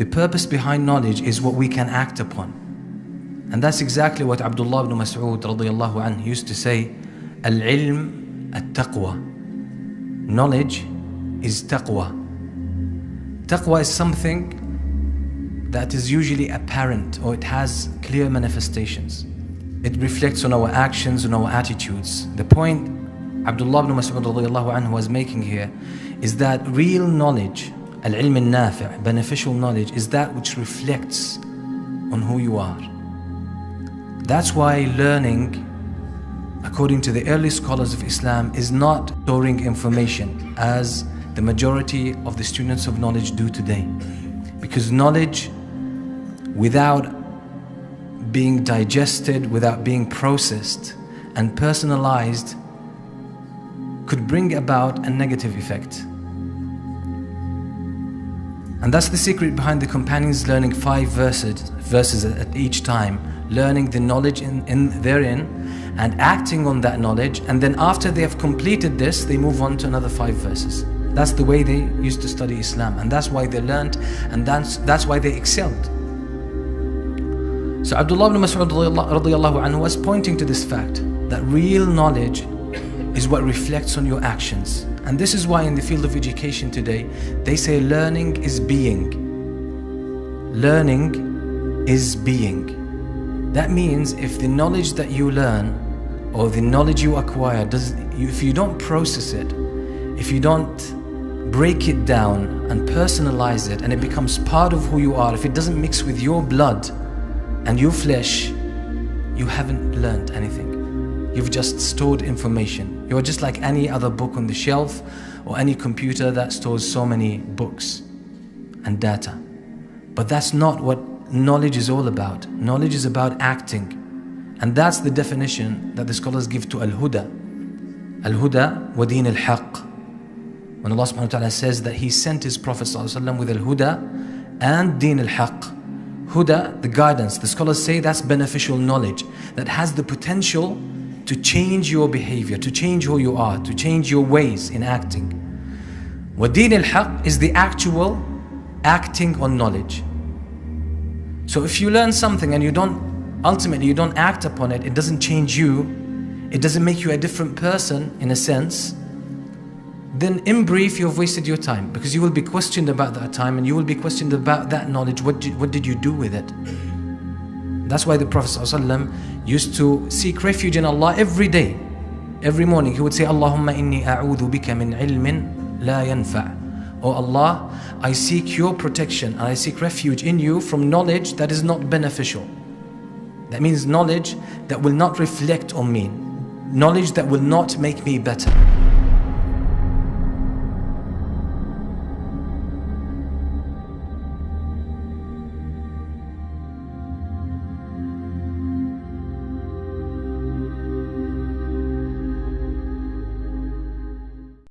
The purpose behind knowledge is what we can act upon. And that's exactly what Abdullah ibn Mas'ud radiyallahu anhu used to say, al-ilm at-taqwa. Knowledge is taqwa. Taqwa is something that is usually apparent, or it has clear manifestations. It reflects on our actions, on our attitudes. The point Abdullah ibn Mas'ud radiyallahu anhu was making here is that real knowledge, al-ilm al-nafi', beneficial knowledge, is that which reflects on who you are. That's why learning, according to the early scholars of Islam, is not storing information as the majority of the students of knowledge do today. Because knowledge, without being digested, without being processed and personalized, could bring about a negative effect. And that's the secret behind the companions learning 5 verses at each time, learning the knowledge therein and acting on that knowledge, and then after they have completed this, they move on to another 5 verses. That's the way they used to study Islam, and that's why they learned, and that's why they excelled. So Abdullah ibn Mas'ud radiyallahu anhu was pointing to this fact, that real knowledge is what reflects on your actions. And this is why in the field of education today, they say learning is being. Learning is being. That means if the knowledge that you learn, or the knowledge you acquire, if you don't process it, if you don't break it down and personalize it, and it becomes part of who you are, if it doesn't mix with your blood and your flesh, you haven't learned anything. You've just stored information. You're just like any other book on the shelf, or any computer that stores so many books and data. But that's not what knowledge is all about. Knowledge is about acting. And that's the definition that the scholars give to al-huda. Al-huda wa din al-haq. When Allah subhanahu wa ta'ala says that He sent His Prophet ﷺ with al-huda and din al-haq. Huda, the guidance, the scholars say that's beneficial knowledge that has the potential to change your behavior, to change who you are, to change your ways in acting. Wa din al-haq is the actual acting on knowledge. So if you learn something and ultimately you don't act upon it, it doesn't change you, it doesn't make you a different person in a sense, then in brief you've wasted your time, because you will be questioned about that time, and you will be questioned about that knowledge. What did you do with it? That's why the Prophet ﷺ used to seek refuge in Allah every day. Every morning he would say, Allahumma inni a'udhu bika min ilmin la yanfa'. Oh Allah, I seek your protection and I seek refuge in you from knowledge that is not beneficial. That means knowledge that will not reflect on me, knowledge that will not make me better.